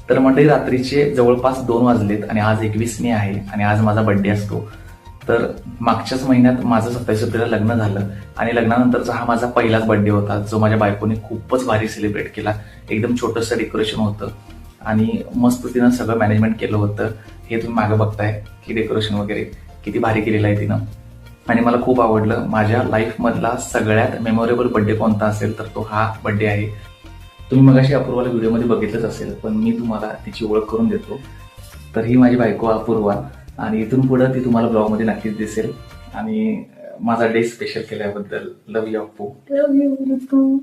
तर मंडळी, रात्रीचे जवळपास 2 वाजलेत आणि आज 21 आहे आणि आज माझा बर्थडे असतो. तर मागच्याच महिन्यात माझं 27 एप्रिलला लग्न झालं आणि लग्नानंतरचा हा माझा पहिलाच बर्थडे होता, जो माझ्या बायकोने खूपच भारी सेलिब्रेट केला. एकदम छोटंसं डेकोरेशन होतं आणि मस्त तिनं सगळं मॅनेजमेंट केलं होतं. हे तुम्ही मागं बघताय की डेकोरेशन वगैरे किती भारी केलेलं आहे तिनं आणि मला खूप आवडलं. माझ्या लाईफमधला सगळ्यात मेमोरेबल बर्थडे कोणता असेल तर तो हा बर्थडे आहे. तुम्ही मगाशी अपूर्वाला व्हिडिओमध्ये बघितलंच असेल, पण मी तुम्हाला तिची ओळख करून देतो. तर ही माझी बायको अपूर्वा आणि इथून पुढे ती तुम्हाला ब्लॉगमध्ये नक्कीच दिसेल. आणि माझा डे स्पेशल केल्याबद्दल love you Appu. Love you.